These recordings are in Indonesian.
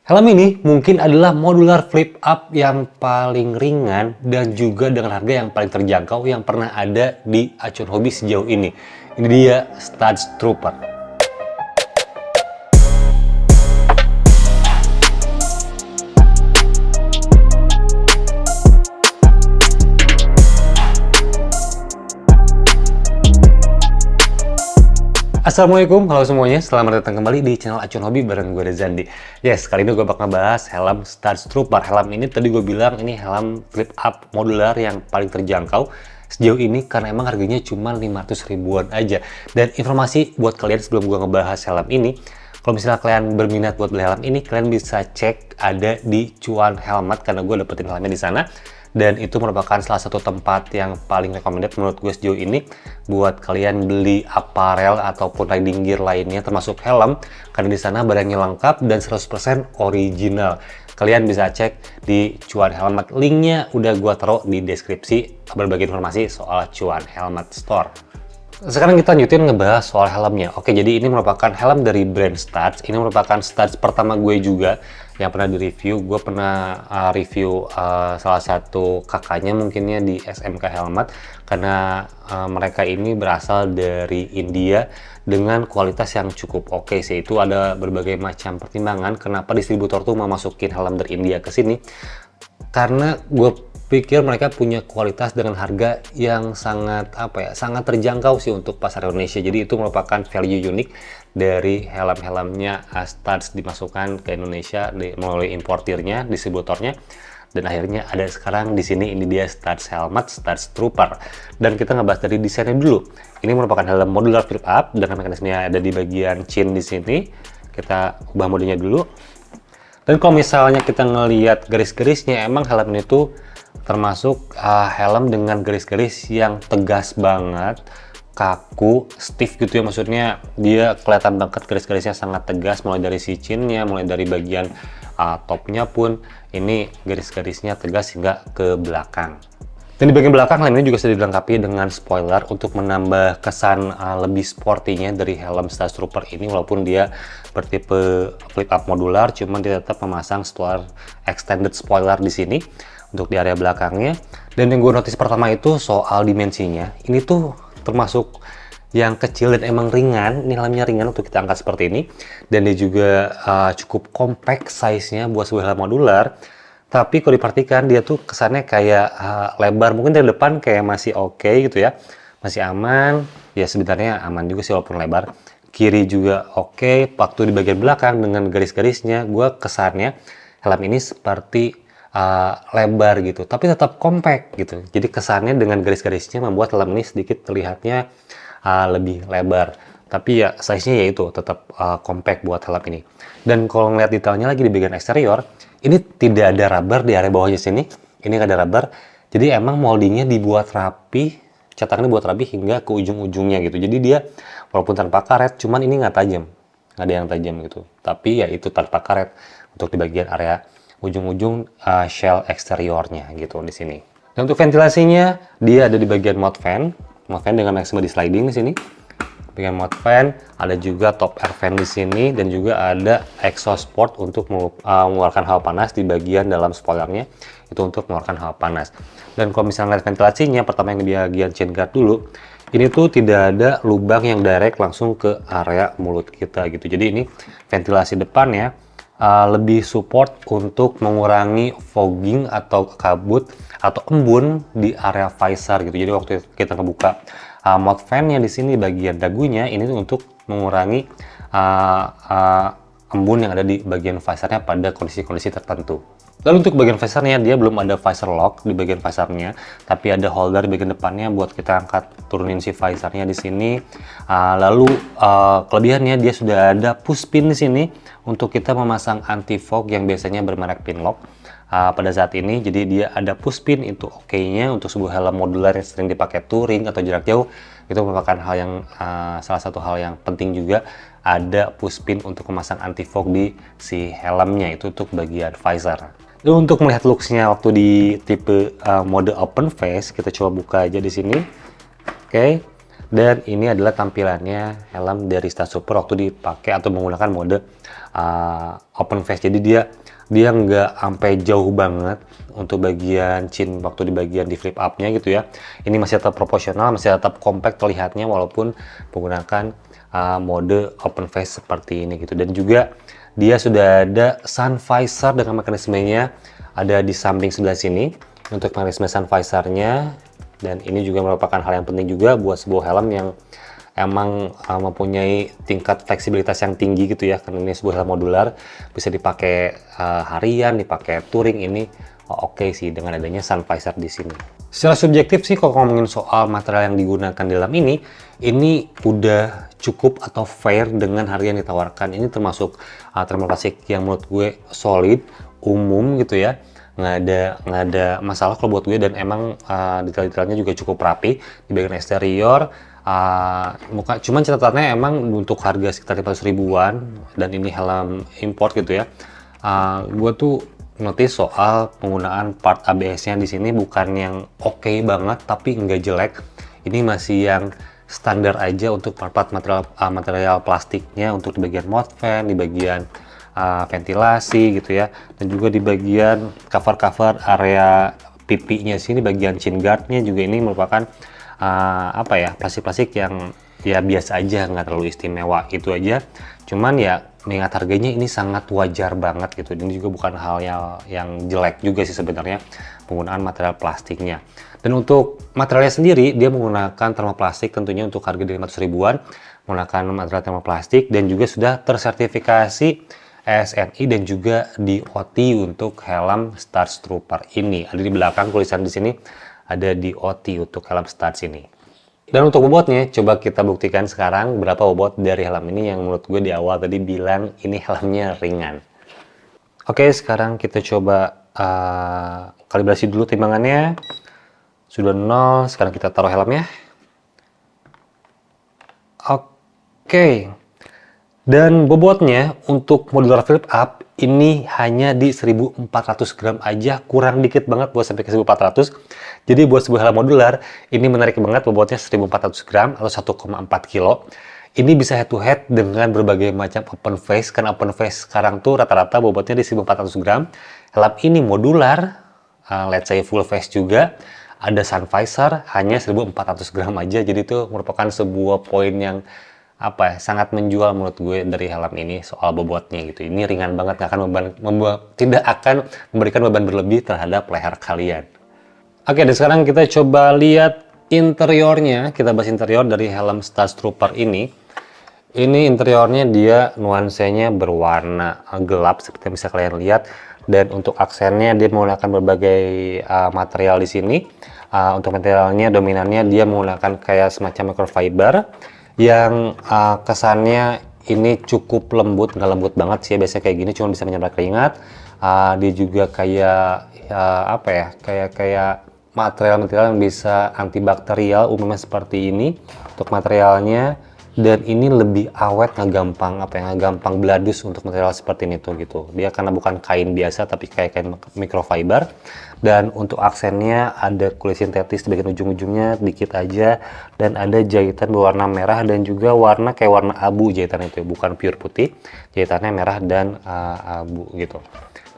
Helm ini mungkin adalah modular flip up yang paling ringan dan juga dengan harga yang paling terjangkau yang pernah ada di Acuan Hobi sejauh ini. Ini dia Studs Trooper. Assalamualaikum, halo semuanya, selamat datang kembali di channel Acuan Hobi bareng gue Rezandi. Yes, kali ini gue bakal ngebahas helm Studs Trooper. Helm ini tadi gue bilang ini helm flip up modular yang paling terjangkau sejauh ini karena emang harganya cuma 500 ribuan aja. Dan informasi buat kalian sebelum gue ngebahas helm ini, kalau misalnya kalian berminat buat beli helm ini, kalian bisa cek ada di Cuan Helmet karena gue dapetin helmnya di sana. Dan itu merupakan salah satu tempat yang paling recommended menurut gue sejauh ini buat kalian beli apparel ataupun riding gear lainnya termasuk helm, karena di sana barangnya lengkap dan 100% original. Kalian bisa cek di Cuan Helmet, linknya udah gue taruh di deskripsi berbagai informasi soal Cuan Helmet Store. Sekarang kita lanjutin ngebahas soal helmnya. Oke, jadi ini merupakan helm dari brand Studs. Ini merupakan Studs pertama gue juga yang pernah di-review. Gue pernah review salah satu kakaknya mungkinnya di SMK Helmet. Karena mereka ini berasal dari India dengan kualitas yang cukup oke sih. Itu ada berbagai macam pertimbangan kenapa distributor tuh mau masukin helm dari India ke sini. Karena gue pikir mereka punya kualitas dengan harga yang sangat sangat terjangkau sih untuk pasar Indonesia. Jadi itu merupakan value unik dari helm-helmnya Studs dimasukkan ke Indonesia melalui importirnya, distributornya, dan akhirnya ada sekarang di sini. Ini dia Studs Helmet, Studs Trooper. Dan kita ngebahas dari desainnya dulu. Ini merupakan helm modular flip up dengan mekanismenya ada di bagian chin di sini. Kita ubah modenya dulu. Dan kalau misalnya kita ngelihat garis-garisnya, emang helm ini tuh termasuk helm dengan garis-garis yang tegas banget, kaku, stiff gitu ya, maksudnya dia kelihatan banget garis-garisnya sangat tegas, mulai dari si chinnya, mulai dari bagian topnya pun ini garis-garisnya tegas hingga ke belakang. Dan di bagian belakang helm ini juga sudah dilengkapi dengan spoiler untuk menambah kesan lebih sportinya dari helm Studs Trooper ini. Walaupun dia bertipe flip up modular, cuman dia tetap memasang extended spoiler di sini untuk di area belakangnya. Dan yang gue notice pertama itu soal dimensinya. Ini tuh termasuk yang kecil dan emang ringan. Ini helmnya ringan untuk kita angkat seperti ini. Dan dia juga cukup compact size-nya buat sebuah helm modular. Tapi kalau diperhatikan dia tuh kesannya kayak lebar. Mungkin dari depan kayak masih oke gitu ya. Masih aman. Ya sebenarnya aman juga sih walaupun lebar. Kiri juga oke. Waktu di bagian belakang dengan garis-garisnya, gue kesannya helm ini seperti lebar gitu, tapi tetap compact gitu. Jadi kesannya dengan garis-garisnya membuat helm ini sedikit terlihatnya lebih lebar. Tapi ya size-nya yaitu tetap compact buat helm ini. Dan kalau ngeliat detailnya lagi di bagian eksterior, ini tidak ada rubber di area bawahnya sini. Ini nggak ada rubber. Jadi emang moldingnya dibuat rapi, cetakannya dibuat rapi hingga ke ujung-ujungnya gitu. Jadi dia walaupun tanpa karet, cuman ini nggak tajam, nggak ada yang tajam gitu. Tapi ya itu tanpa karet untuk di bagian area ujung-ujung shell eksteriornya gitu di sini. Dan untuk ventilasinya dia ada di bagian mount fan dengan mekanisme di sliding di sini. Bagian mount fan, ada juga top air fan di sini, dan juga ada exhaust port untuk mengeluarkan hawa panas di bagian dalam spoilernya, itu untuk mengeluarkan hawa panas. Dan kalau misalnya ventilasinya, pertama yang di bagian chain guard dulu, ini tuh tidak ada lubang yang direct langsung ke area mulut kita gitu. Jadi ini ventilasi depannya lebih support untuk mengurangi fogging atau kabut atau embun di area visor gitu. Jadi waktu kita ngebuka mount fan-nya di sini bagian dagunya, ini untuk mengurangi embun yang ada di bagian visornya pada kondisi-kondisi tertentu. Lalu untuk bagian visornya, dia belum ada visor lock di bagian visornya, tapi ada holder di bagian depannya buat kita angkat turunin si visornya di sini. Lalu kelebihannya dia sudah ada push pin di sini untuk kita memasang anti fog yang biasanya bermerek Pinlock pada saat ini. Jadi dia ada push pin, itu oke-nya untuk sebuah helm modular yang sering dipakai touring atau jarak jauh. Itu merupakan hal yang salah satu hal yang penting juga, ada push pin untuk memasang anti fog di si helmnya, itu untuk bagian visor. Dan untuk melihat looks-nya waktu di tipe mode open face, kita coba buka aja di sini. Oke. Dan ini adalah tampilannya helm dari Star Trooper waktu dipakai atau menggunakan mode open face. Jadi dia nggak sampai jauh banget untuk bagian chin waktu di flip up-nya gitu ya. Ini masih tetap proporsional, masih tetap compact terlihatnya walaupun menggunakan mode open face seperti ini gitu. Dan juga dia sudah ada sun visor dengan mekanismenya ada di samping sebelah sini untuk mekanisme sun visor-nya. Dan ini juga merupakan hal yang penting juga buat sebuah helm yang emang mempunyai tingkat fleksibilitas yang tinggi gitu ya, karena ini sebuah helm modular, bisa dipakai harian, dipakai touring. Ini oke sih dengan adanya sun visor di sini. Secara subjektif sih kalau ngomongin soal material yang digunakan di dalam ini udah cukup atau fair dengan harga yang ditawarkan. Ini termasuk termoplastik yang menurut gue solid, umum gitu ya. Nggak ada masalah kalau buat gue, dan emang detail-detailnya juga cukup rapi di bagian eksterior. Cuman catatannya emang untuk harga sekitar 500 ribuan dan ini helm import gitu ya. Gue tuh notice soal penggunaan part ABS-nya di sini bukan yang oke banget tapi nggak jelek. Ini masih yang standar aja untuk part-part material plastiknya, untuk di bagian mount fan, di bagian ventilasi gitu ya, dan juga di bagian cover area pipinya sini, bagian chin guardnya juga ini merupakan plastik-plastik yang ya biasa aja, nggak terlalu istimewa, itu aja. Cuman ya mengingat harganya ini sangat wajar banget gitu. Ini juga bukan hal yang jelek juga sih sebenarnya penggunaan material plastiknya. Dan untuk materialnya sendiri dia menggunakan termoplastik, tentunya untuk harga dari 500 ribuan menggunakan material termoplastik dan juga sudah tersertifikasi SNI dan juga DOT untuk helm Star Trooper ini. Ada di belakang tulisan di sini ada DOT untuk helm Star ini. Dan untuk bobotnya, coba kita buktikan sekarang berapa bobot dari helm ini yang menurut gue di awal tadi bilang ini helmnya ringan. Oke, sekarang kita coba kalibrasi dulu timbangannya. Sudah 0, sekarang kita taruh helmnya. Oke. Dan bobotnya untuk modular flip up ini hanya di 1400 gram aja, kurang dikit banget buat sampai ke 1400. Jadi buat sebuah helm modular ini menarik banget, bobotnya 1400 gram atau 1,4 kilo. Ini bisa head to head dengan berbagai macam open face, karena open face sekarang tuh rata-rata bobotnya di 1400 gram. Helm ini modular, let's say full face juga, ada sun visor hanya 1400 gram aja. Jadi itu merupakan sebuah poin yang sangat menjual menurut gue dari helm ini soal bobotnya gitu. Ini ringan banget, tidak akan memberikan beban berlebih terhadap leher kalian. Oke, dan sekarang kita coba lihat interiornya. Kita bahas interior dari helm Star Trooper ini. Ini interiornya dia nuansanya berwarna gelap seperti yang bisa kalian lihat, dan untuk aksennya dia menggunakan berbagai material di sini. Untuk materialnya dominannya dia menggunakan kayak semacam microfiber yang kesannya ini cukup lembut, nggak lembut banget sih, biasanya kayak gini cuma bisa menyerap keringat. Dia juga kayak kayak material yang bisa antibakterial umumnya seperti ini untuk materialnya, dan ini lebih awet, nggak gampang beladus untuk material seperti ini tuh gitu. Dia karena bukan kain biasa tapi kayak kain microfiber. Dan untuk aksennya ada kulit sintetis di bagian ujung-ujungnya dikit aja, dan ada jahitan berwarna merah dan juga kayak warna abu jahitan itu, bukan pure putih, jahitannya merah dan abu gitu.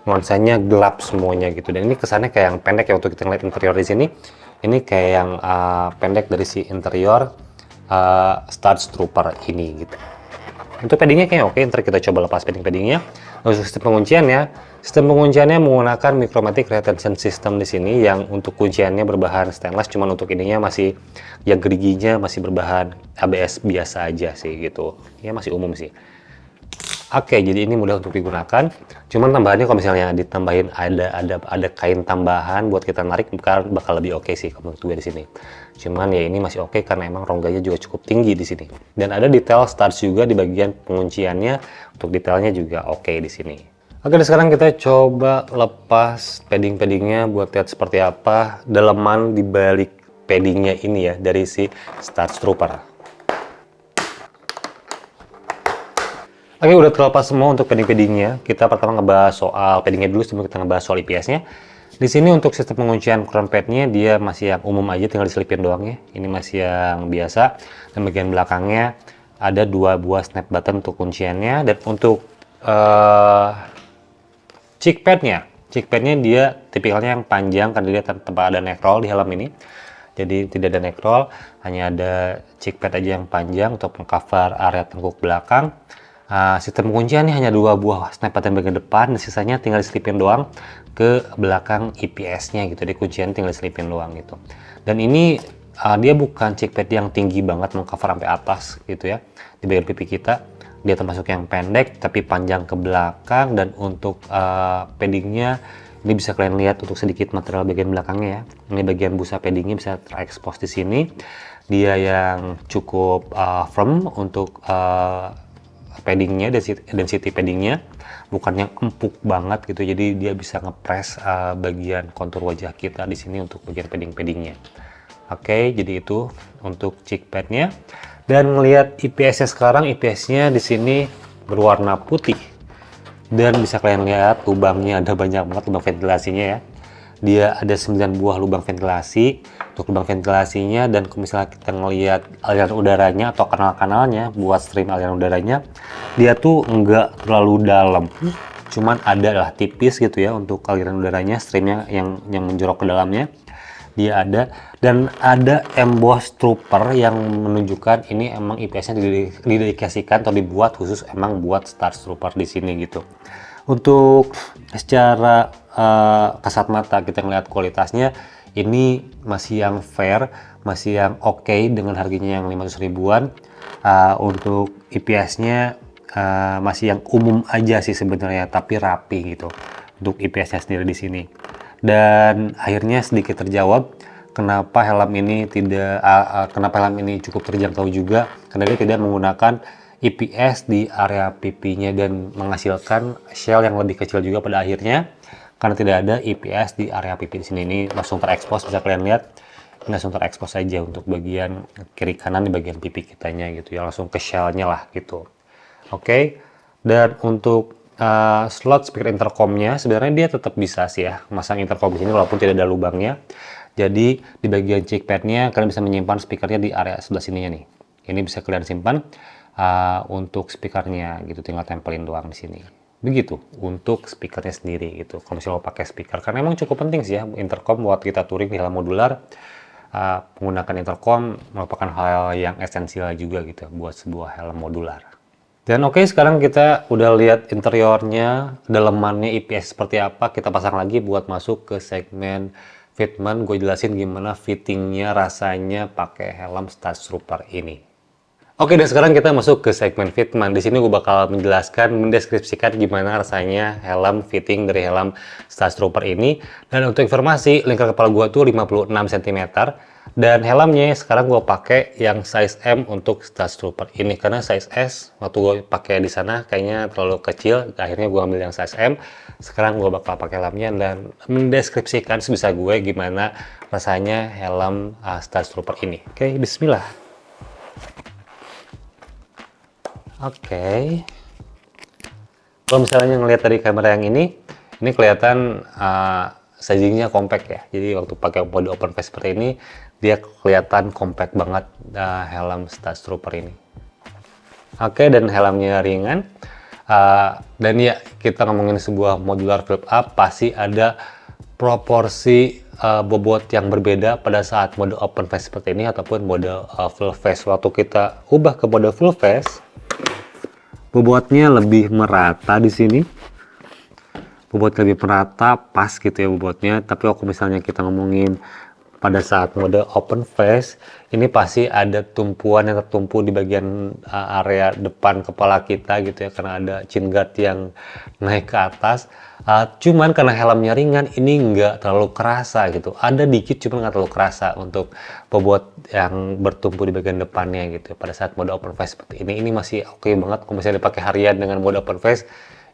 Nuansanya gelap semuanya gitu, dan ini kesannya kayak yang pendek ya untuk kita lihat interior di sini. Ini kayak yang pendek dari si interior Star Trooper ini gitu. Untuk paddingnya kayak oke, ntar kita coba lepas paddingnya. Untuk sistem pengunciannya menggunakan Micromatic Retention System di sini, yang untuk kunciannya berbahan stainless, cuman untuk ininya masih yang geriginya masih berbahan ABS biasa aja sih gitu. Ya masih umum sih. Oke, jadi ini mudah untuk digunakan. Cuman tambahannya kalau misalnya ditambahin ada kain tambahan buat kita narik, bakal lebih oke sih menurut gue di sini. Cuman ya ini masih oke karena emang rongganya juga cukup tinggi di sini. Dan ada detail stars juga di bagian pengunciannya, untuk detailnya juga oke di sini. Oke, dan sekarang kita coba lepas padding-paddingnya buat lihat seperti apa daleman di balik paddingnya ini ya dari si Star Trooper. Oke, udah terlepas semua untuk padding-paddingnya. Kita pertama ngebahas soal paddingnya dulu sebelum kita ngebahas soal IPS-nya. Di sini untuk sistem penguncian crown padnya dia masih yang umum aja, tinggal diselipin doang ya. Ini masih yang biasa. Dan bagian belakangnya ada 2 buah snap button untuk kunciannya. Dan untuk cheek padnya dia tipikalnya yang panjang karena dia tanpa ada neck roll di helm ini. Jadi tidak ada neck roll, hanya ada cheek pad aja yang panjang untuk mengcover area tengkuk belakang. Sistem penguncian ini hanya 2 buah snap button bagian depan, dan sisanya tinggal diselipin doang ke belakang IPS-nya gitu. Jadi kuncian tinggal diselipin doang gitu. Dan ini dia bukan cheek pad yang tinggi banget mengcover sampai atas gitu ya di bagian pipi kita. Dia termasuk yang pendek tapi panjang ke belakang, dan untuk paddingnya ini bisa kalian lihat untuk sedikit material bagian belakangnya ya. Ini bagian busa paddingnya bisa terekspos di sini. Dia yang cukup firm untuk paddingnya, density paddingnya bukan yang empuk banget gitu, jadi dia bisa ngepres bagian kontur wajah kita di sini untuk bagian paddingnya. Oke, jadi itu untuk cheek padnya. Dan ngelihat IPS-nya sekarang, IPS-nya di sini berwarna putih, dan bisa kalian lihat lubangnya ada banyak banget, lubang ventilasinya ya. Dia ada 9 buah lubang ventilasi untuk lubang ventilasinya, dan kalau misalnya kita ngelihat aliran udaranya atau kanal-kanalnya buat stream aliran udaranya, dia tuh enggak terlalu dalam, cuman ada lah tipis gitu ya untuk aliran udaranya, streamnya yang menjorok ke dalamnya dia ada. Dan ada emboss trooper yang menunjukkan ini emang IPS-nya didedikasikan atau dibuat khusus emang buat Star Trooper di sini gitu. Untuk secara kasat mata kita ngeliat kualitasnya, ini masih yang fair, masih yang oke dengan harganya yang 500 ribuan. Untuk IPS-nya masih yang umum aja sih sebenarnya, tapi rapi gitu untuk IPS-nya sendiri di sini. Dan akhirnya sedikit terjawab kenapa helm ini cukup terjangkau juga, karena dia tidak menggunakan IPS di area pipinya dan menghasilkan shell yang lebih kecil juga pada akhirnya, karena tidak ada IPS di area pipi di sini. Ini langsung terekspos, bisa kalian lihat ini langsung terekspos aja untuk bagian kiri kanan di bagian pipi kitanya gitu ya, langsung ke shellnya lah gitu. Oke. Dan untuk slot speaker intercomnya sebenarnya dia tetap bisa sih ya masang intercom di sini walaupun tidak ada lubangnya. Jadi di bagian cheek padnya kalian bisa menyimpan speakernya di area sebelah sininya nih. Ini bisa kalian simpan untuk speakernya gitu, tinggal tempelin doang di sini. Begitu untuk speakernya sendiri gitu. Kalau misalnya mau pakai speaker, karena emang cukup penting sih ya intercom buat kita touring di helm modular. Menggunakan intercom merupakan hal yang esensial juga gitu buat sebuah helm modular. Dan oke, sekarang kita udah lihat interiornya, dalemannya IPS seperti apa. Kita pasang lagi buat masuk ke segmen fitment. Gue jelasin gimana fittingnya rasanya pakai helm Star Trooper ini. Oke, dan sekarang kita masuk ke segmen fitment. Di sini gue bakal mendeskripsikan gimana rasanya helm fitting dari helm Star Trooper ini. Dan untuk informasi, lingkar kepala gue tuh 56 cm. Dan helmnya sekarang gue pakai yang size M untuk Star Trooper ini, karena size S waktu gue pakai di sana kayaknya terlalu kecil. Akhirnya gue ambil yang size M. Sekarang gue bakal pakai helmnya dan mendeskripsikan sebisa gue gimana rasanya helm Star Trooper ini. Oke, bismillah. Oke. Kalau misalnya ngelihat dari kamera yang ini kelihatan sizingnya compact ya. Jadi waktu pakai mode open face seperti ini, dia kelihatan compact banget helm Star Trooper ini. Oke, dan helmnya ringan. Dan ya, kita ngomongin sebuah modular flip up, pasti ada proporsi bobot yang berbeda pada saat mode open face seperti ini ataupun mode full face. Waktu kita ubah ke mode full face, bobotnya lebih merata di sini. Bobotnya lebih merata, pas gitu ya bobotnya. Tapi kalau misalnya kita ngomongin pada saat mode open face, ini pasti ada tumpuan yang tertumpu di bagian area depan kepala kita gitu ya, karena ada chin guard yang naik ke atas. Cuman karena helmnya ringan, ini nggak terlalu kerasa gitu. Ada dikit, cuman nggak terlalu kerasa untuk bobot yang bertumpu di bagian depannya gitu. Pada saat mode open face seperti ini masih oke banget. Kalau misalnya dipakai harian dengan mode open face,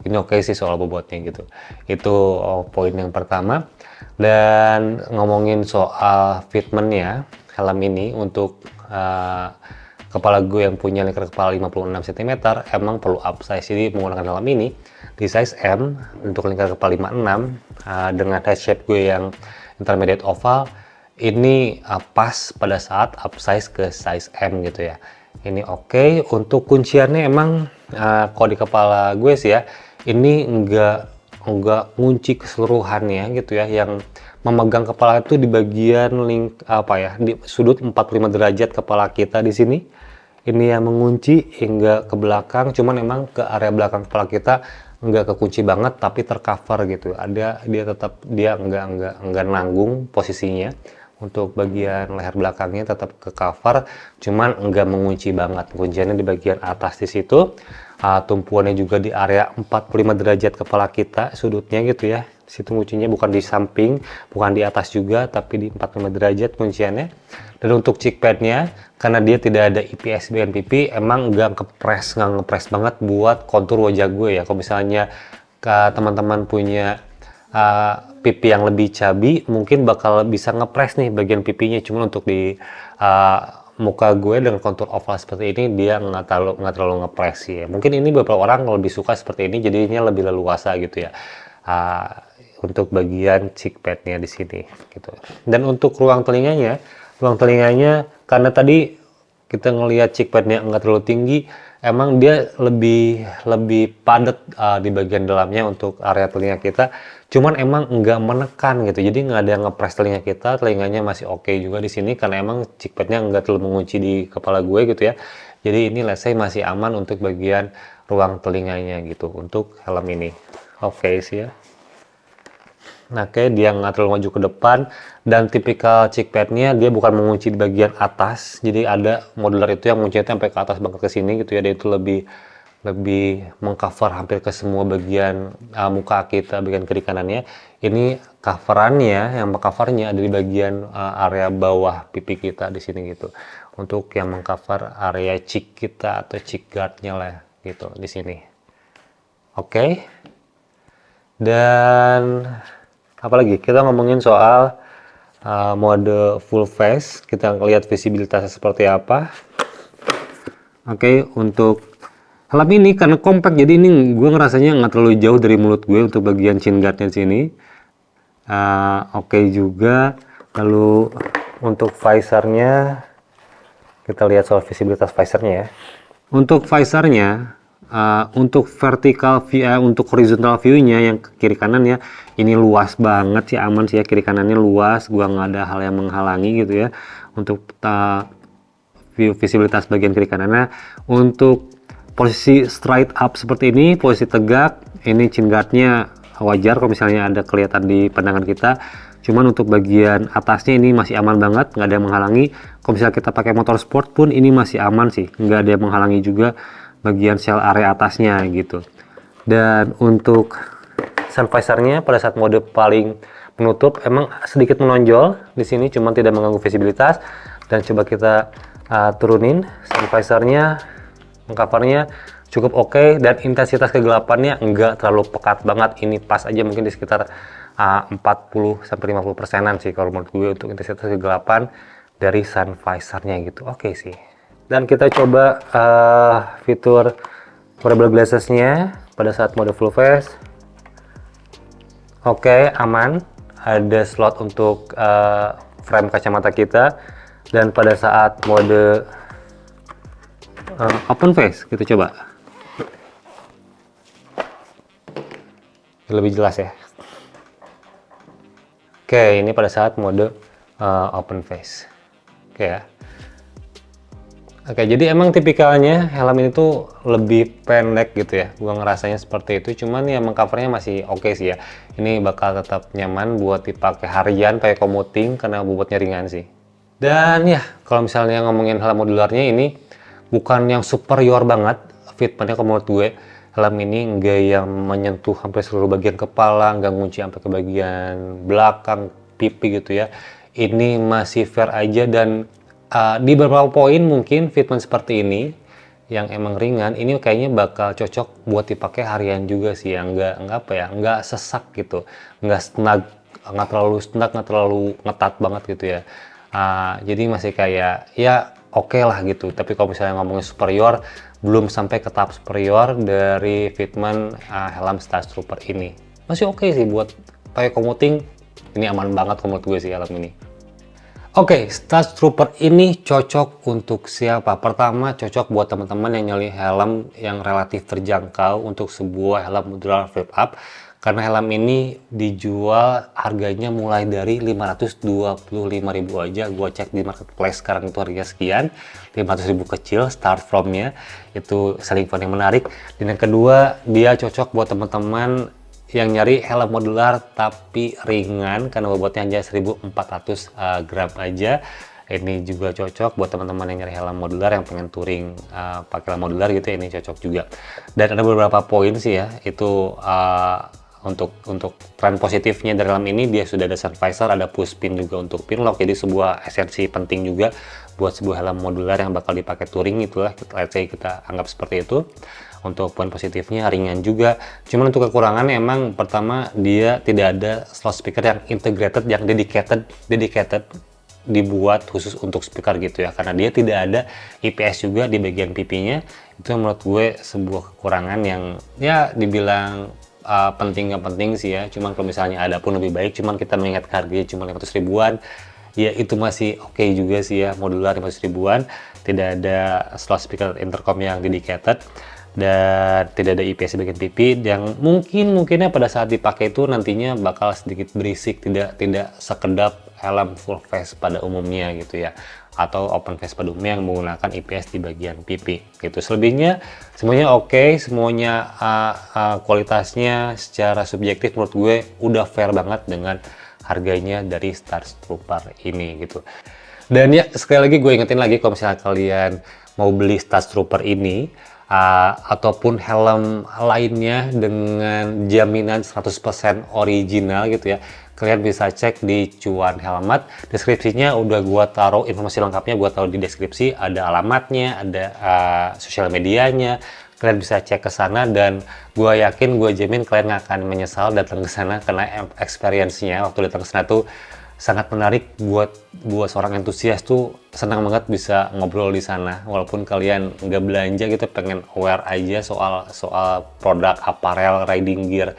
ini oke sih soal bobotnya gitu. Itu poin yang pertama. Dan ngomongin soal fitmentnya helm ini untuk kepala gue yang punya lingkar kepala 56 cm emang perlu upsize. Jadi menggunakan helm ini di size M untuk lingkar kepala 56 dengan head shape gue yang intermediate oval, ini pas pada saat upsize ke size M gitu ya. Ini oke. Untuk kunciannya emang kalau di kepala gue sih ya, ini enggak kunci keseluruhannya gitu ya, yang memegang kepala itu di bagian di sudut 45 derajat kepala kita di sini. Ini yang mengunci hingga ke belakang, cuman emang ke area belakang kepala kita nggak kekunci banget, tapi tercover gitu. Dia nggak nanggung posisinya. Untuk bagian leher belakangnya tetap ke cover, cuman nggak mengunci banget. Kunciannya di bagian atas di situ. Tumpuannya juga di area 45 derajat kepala kita, sudutnya gitu ya. Situ kuncinya bukan di samping, bukan di atas juga, tapi di 45 derajat kunciannya. Dan untuk cheek padnya, karena dia tidak ada IPS bagian pipi, emang nggak ngepres banget buat kontur wajah gue ya. Kalau misalnya teman-teman punya pipi yang lebih cabi, mungkin bakal bisa ngepres nih bagian pipinya. Cuman untuk di muka gue dengan kontur oval seperti ini, dia nggak terlalu ngepres ya. Mungkin ini beberapa orang lebih suka seperti ini, jadinya lebih leluasa gitu ya. Untuk bagian cheek padnya di sini gitu. Dan untuk ruang telinganya karena tadi kita ngelihat cheek padnya nggak terlalu tinggi, emang dia lebih padat di bagian dalamnya untuk area telinga kita. Cuman emang nggak menekan gitu, jadi nggak ada yang ngepres telinga kita, telinganya masih oke juga di sini karena emang cheek padnya nggak terlalu mengunci di kepala gue gitu ya. Jadi ini let's say masih aman untuk bagian ruang telinganya gitu untuk helm ini. Oke sih ya. Nah, kayak dia nggak terlalu maju ke depan, dan tipikal cheek padnya dia bukan mengunci di bagian atas, jadi ada modular itu yang menguncinya sampai ke atas banget ke sini gitu ya. Dia itu lebih mengcover hampir ke semua bagian muka kita, bagian kiri kanannya. Ini yang mengcovernya ada di bagian area bawah pipi kita di sini gitu, untuk yang mengcover area cheek kita atau cheek guardnya lah gitu di sini. Oke. Dan apalagi kita ngomongin soal mode full face, kita lihat visibilitasnya seperti apa. Oke, untuk helm ini karena compact, jadi ini gue ngerasanya nggak terlalu jauh dari mulut gue untuk bagian chin guardnya sini. Oke juga. Lalu untuk visornya, kita lihat soal visibilitas visornya ya. Untuk visornya, untuk vertical view, untuk horizontal view-nya yang ke kiri kanan ya, ini luas banget sih, aman sih ya, kiri kanannya luas, gua nggak ada hal yang menghalangi gitu ya. Untuk view visibilitas bagian kiri kanannya, untuk posisi straight up seperti ini, posisi tegak, ini chin guard-nya wajar kalau misalnya ada kelihatan di pandangan kita. Cuman untuk bagian atasnya ini masih aman banget, nggak ada yang menghalangi. Kalau misalnya kita pakai motor sport pun ini masih aman sih, nggak ada yang menghalangi juga bagian shell area atasnya gitu. Dan untuk sun visor-nya pada saat mode paling penutup emang sedikit menonjol di sini, cuman tidak mengganggu visibilitas. Dan coba kita turunin sun visor-nya, covernya cukup oke, dan intensitas kegelapannya enggak terlalu pekat banget. Ini pas aja, mungkin di sekitar 40-50%an sih kalau menurut gue untuk intensitas kegelapan dari sun visor-nya gitu. Oke sih. Dan kita coba fitur wearable glasses-nya pada saat mode full face. Oke, aman. Ada slot untuk frame kacamata kita. Dan pada saat mode open face, kita coba. Lebih jelas ya. Oke, ini pada saat mode open face. Oke ya. Oke, jadi emang tipikalnya helm ini tuh lebih pendek gitu ya. Gua ngerasanya seperti itu, cuman ya mengcovernya masih oke sih ya. Ini bakal tetap nyaman buat dipakai harian, pakai commuting karena bobotnya ringan sih. Dan ya, kalau misalnya ngomongin helm modularnya, ini bukan yang superior banget fitmentnya kalau menurut gue. Helm ini nggak yang menyentuh hampir seluruh bagian kepala, nggak ngunci sampai ke bagian belakang pipi gitu ya. Ini masih fair aja, dan di beberapa poin mungkin fitment seperti ini yang emang ringan, ini kayaknya bakal cocok buat dipakai harian juga sih, yang nggak sesak gitu, nggak terlalu snug, nggak terlalu ngetat banget gitu ya. Jadi masih kayak ya oke lah gitu. Tapi kalau misalnya ngomongin superior, belum sampai ke tahap superior dari fitment helm Star Trooper ini. Masih oke sih buat pakai commuting, ini aman banget menurut gue sih helm ini. Oke, Star Trooper ini cocok untuk siapa? Pertama, cocok buat teman-teman yang nyari helm yang relatif terjangkau untuk sebuah helm modular flip up. Karena helm ini dijual harganya mulai dari 525.000 aja. Gua cek di marketplace sekarang itu harganya sekian, 500.000 kecil start from-nya. Itu selling point yang menarik. Dan yang kedua, dia cocok buat teman-teman yang nyari helm modular tapi ringan karena bobotnya hanya 1400 gram aja. Ini juga cocok buat teman-teman yang nyari helm modular yang pengen touring pakai helm modular gitu ya, ini cocok juga. Dan ada beberapa poin sih ya, itu untuk tren positifnya dari helm ini, dia sudah ada sun visor, ada push pin juga untuk pin lock, jadi sebuah esensi penting juga buat sebuah helm modular yang bakal dipakai touring, itulah let's say kita anggap seperti itu. Untuk poin positifnya ringan juga, cuman untuk kekurangannya emang pertama dia tidak ada slot speaker yang integrated, yang dedicated dibuat khusus untuk speaker gitu ya, karena dia tidak ada IPS juga di bagian pipinya. Itu menurut gue sebuah kekurangan yang ya dibilang penting nggak penting sih ya, cuman kalau misalnya ada pun lebih baik. Cuman kita mengingat harganya cuma 500 ribuan ya, itu masih oke juga sih ya, modular 500 ribuan, tidak ada slot speaker intercom yang dedicated dan tidak ada IPS di bagian pipi, yang mungkinnya pada saat dipakai itu nantinya bakal sedikit berisik, tidak sekedap helm full face pada umumnya gitu ya, atau open face pada umumnya yang menggunakan IPS di bagian pipi gitu. Selebihnya semuanya oke, semuanya kualitasnya secara subjektif menurut gue udah fair banget dengan harganya dari Star Trooper ini gitu. Dan ya sekali lagi gue ingetin lagi, kalau misalnya kalian mau beli Star Trooper ini ataupun helm lainnya dengan jaminan 100% original gitu ya, kalian bisa cek di Cuan Helmet. Deskripsinya udah gua taruh, informasi lengkapnya gua taruh di deskripsi, ada alamatnya, ada sosial medianya. Kalian bisa cek ke sana dan gua yakin, gua jamin kalian nggak akan menyesal datang ke sana, karena experience-nya waktu datang ke sana tuh sangat menarik. Buat seorang entusias tuh senang banget bisa ngobrol di sana, walaupun kalian nggak belanja gitu, pengen aware aja soal produk apparel riding gear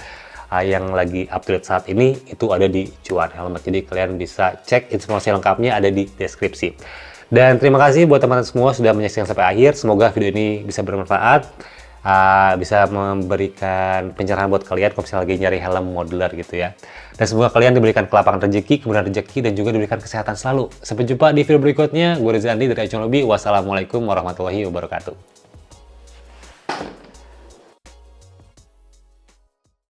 yang lagi update saat ini, itu ada di Cuan Helmet. Jadi kalian bisa cek informasi lengkapnya ada di deskripsi. Dan terima kasih buat teman-teman semua sudah menyaksikan sampai akhir. Semoga video ini bisa bermanfaat, bisa memberikan pencerahan buat kalian kalau misalnya lagi nyari helm modular gitu ya. Dan semoga kalian diberikan kelapangan rezeki, kemudahan rezeki, dan juga diberikan kesehatan selalu. Sampai jumpa di video berikutnya. Gue Reza Andi dari Acung Lobby. Wassalamualaikum warahmatullahi wabarakatuh.